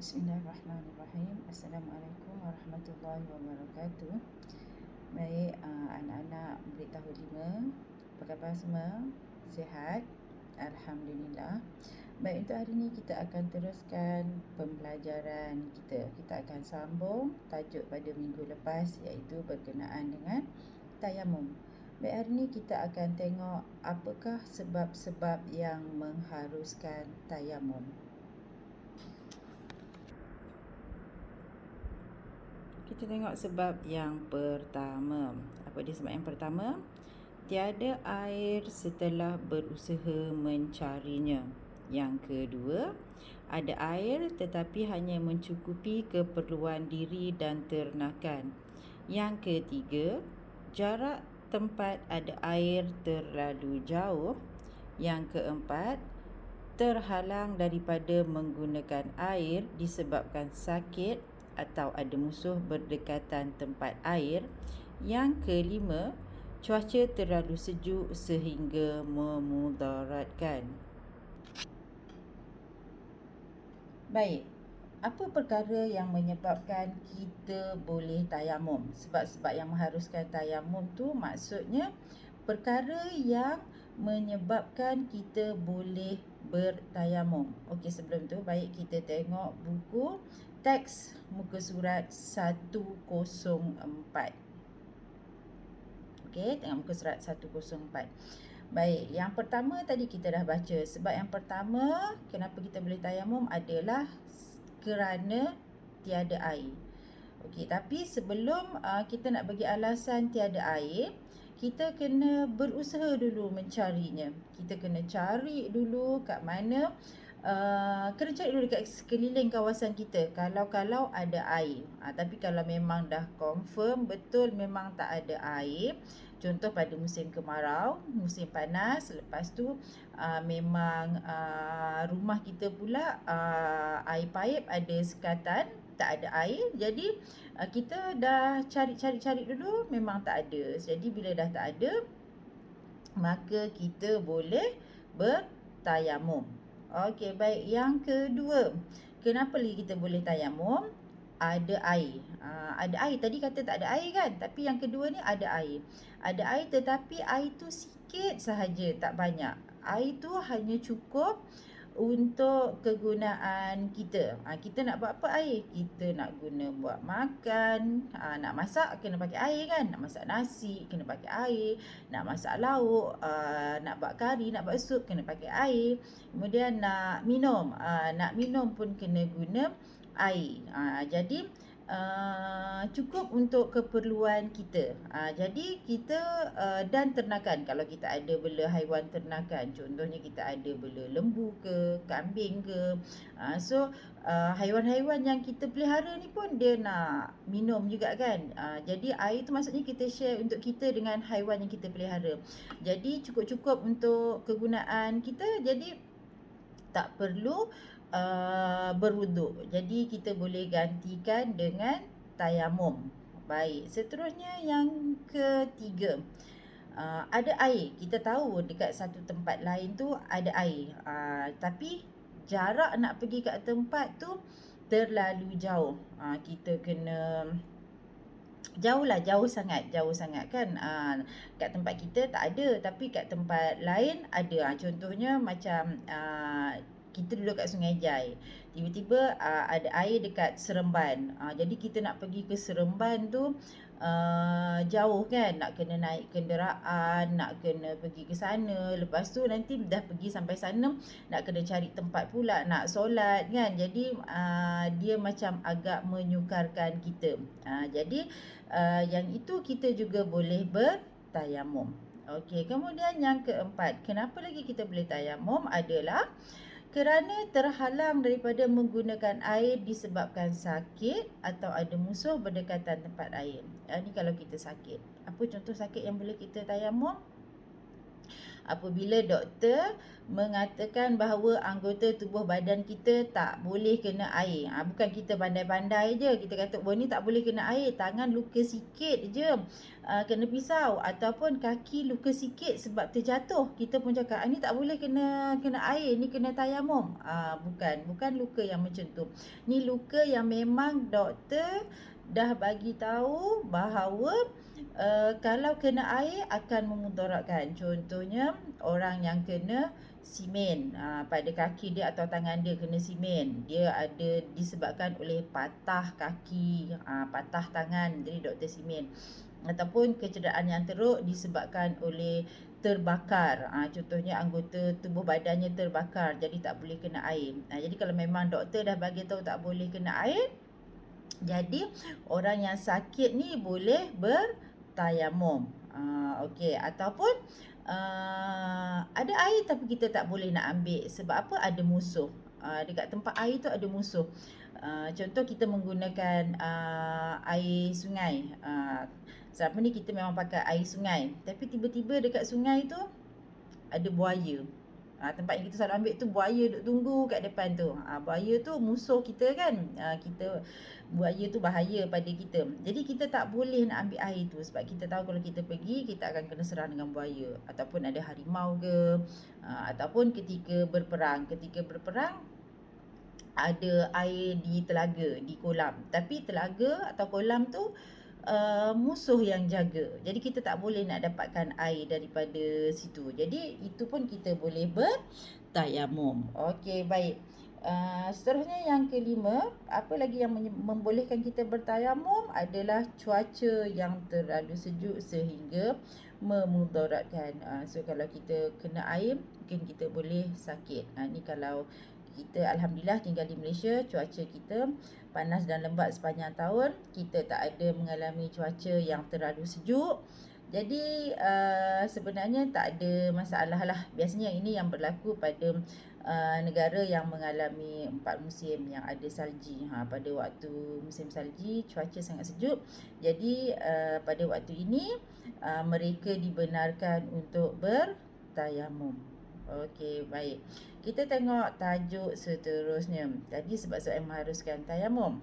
Bismillahirrahmanirrahim. Assalamualaikum warahmatullahi wabarakatuh. Baik, anak-anak beritahu 5. Apa khabar semua? Sihat? Alhamdulillah. Baik, untuk hari ini kita akan teruskan pembelajaran kita. Kita akan sambung tajuk pada minggu lepas, iaitu berkenaan dengan tayamum. Baik, hari ini kita akan tengok apakah sebab-sebab yang mengharuskan tayamum. Kita tengok sebab yang pertama. Apa dia sebab yang pertama? Tiada air setelah berusaha mencarinya. Yang kedua, ada air tetapi hanya mencukupi keperluan diri dan ternakan. Yang ketiga, jarak tempat ada air terlalu jauh. Yang keempat, terhalang daripada menggunakan air disebabkan sakit atau ada musuh berdekatan tempat air. Yang kelima, cuaca terlalu sejuk sehingga memudaratkan. Baik, apa perkara yang menyebabkan kita boleh tayamum? Sebab-sebab yang mengharuskan tayamum tu maksudnya perkara yang menyebabkan kita boleh bertayamum. Okey, sebelum tu baik kita tengok buku teks muka surat 104. Okey, tengok muka surat 104. Baik, yang pertama tadi kita dah baca. Sebab yang pertama kenapa kita boleh tayamum adalah kerana tiada air. Okey, tapi sebelum kita nak bagi alasan tiada air, kita kena berusaha dulu mencarinya. Kita kena cari dulu kat mana, kena cari dulu dekat sekeliling kawasan kita kalau ada air. Tapi kalau memang dah confirm betul memang tak ada air, contoh pada musim kemarau, musim panas, lepas tu memang rumah kita pula air paip ada sekatan, tak ada air, jadi kita dah cari dulu memang tak ada. Jadi bila dah tak ada, maka kita boleh bertayamum. Okey, baik. Yang kedua, kenapa lagi kita boleh tayamum? Ada air. Ada air. Tadi kata tak ada air kan? Tapi yang kedua ni ada air. Ada air tetapi air tu sikit sahaja, tak banyak. Air tu hanya cukup untuk kegunaan kita. Kita nak buat apa air? Kita nak guna buat makan, nak masak kena pakai air kan? Nak masak nasi kena pakai air, nak masak lauk, nak buat kari, nak buat sup kena pakai air. Kemudian nak minum pun kena guna air. Jadi cukup untuk keperluan kita. Jadi kita dan ternakan, kalau kita ada bela haiwan ternakan, contohnya kita ada bela lembu ke, kambing ke, so haiwan-haiwan yang kita pelihara ni pun dia nak minum juga kan. Jadi air tu maksudnya kita share untuk kita dengan haiwan yang kita pelihara. Jadi cukup-cukup untuk kegunaan kita, jadi tak perlu berwuduk. Jadi kita boleh gantikan dengan tayamum. Baik, seterusnya yang ketiga, ada air. Kita tahu dekat satu tempat lain tu ada air, tapi jarak nak pergi kat tempat tu terlalu jauh. Kita kena jauh sangat kan. Kat tempat kita tak ada, tapi kat tempat lain ada. Contohnya macam kita duduk kat Sungai Jai, tiba-tiba ada air dekat Seremban. Jadi kita nak pergi ke Seremban tu jauh kan, nak kena naik kenderaan, nak kena pergi ke sana. Lepas tu nanti dah pergi sampai sana, nak kena cari tempat pula nak solat kan. Jadi dia macam agak menyukarkan kita. Jadi yang itu kita juga boleh bertayamum. Okey, kemudian yang keempat, kenapa lagi kita boleh tayamum adalah kerana terhalang daripada menggunakan air disebabkan sakit atau ada musuh berdekatan tempat air. Ni kalau kita sakit. Apa contoh sakit yang boleh kita tayamum? Apabila doktor mengatakan bahawa anggota tubuh badan kita tak boleh kena air. Bukan kita pandai-pandai je. Kita kata, oh ni tak boleh kena air. Tangan luka sikit je. Kena pisau. Ataupun kaki luka sikit sebab terjatuh. Kita pun cakap, ni tak boleh kena air. Ni kena tayamum. Bukan. Bukan luka yang macam tu. Ni luka yang memang doktor dah bagi tahu bahawa kalau kena air akan memudaratkan. Contohnya orang yang kena simen pada kaki dia atau tangan dia kena simen, dia ada disebabkan oleh patah kaki, patah tangan, jadi doktor simen. Ataupun kecederaan yang teruk disebabkan oleh terbakar, contohnya anggota tubuh badannya terbakar, jadi tak boleh kena air. Jadi kalau memang doktor dah bagi tahu tak boleh kena air, jadi orang yang sakit ni boleh bertayamum. Okey, ataupun ada air tapi kita tak boleh nak ambil sebab apa? Ada musuh. Dekat tempat air tu ada musuh. Contoh kita menggunakan air sungai. Selama ni kita memang pakai air sungai, tapi tiba-tiba dekat sungai tu ada buaya. Tempat yang kita selalu ambil tu, buaya duk tunggu kat depan tu. Buaya tu musuh kita kan. Buaya tu bahaya pada kita. Jadi kita tak boleh nak ambil air tu sebab kita tahu kalau kita pergi kita akan kena serang dengan buaya, ataupun ada harimau ke, ataupun ketika berperang. Ketika berperang ada air di telaga, di kolam. Tapi telaga atau kolam tu musuh yang jaga. Jadi kita tak boleh nak dapatkan air daripada situ. Jadi itu pun kita boleh bertayamum. Okey, baik. Seterusnya yang kelima, apa lagi yang membolehkan kita bertayamum adalah cuaca yang terlalu sejuk sehingga memudaratkan. So kalau kita kena air, mungkin kita boleh sakit. Ni kalau kita alhamdulillah tinggal di Malaysia, cuaca kita panas dan lembap sepanjang tahun. Kita tak ada mengalami cuaca yang terlalu sejuk. Jadi sebenarnya tak ada masalah lah. Biasanya ini yang berlaku pada negara yang mengalami 4 musim yang ada salji. Pada waktu musim salji cuaca sangat sejuk. Jadi pada waktu ini mereka dibenarkan untuk bertayamum. Okey, baik. Kita tengok tajuk seterusnya. Tadi sebab-sebab yang mengharuskan tayamum.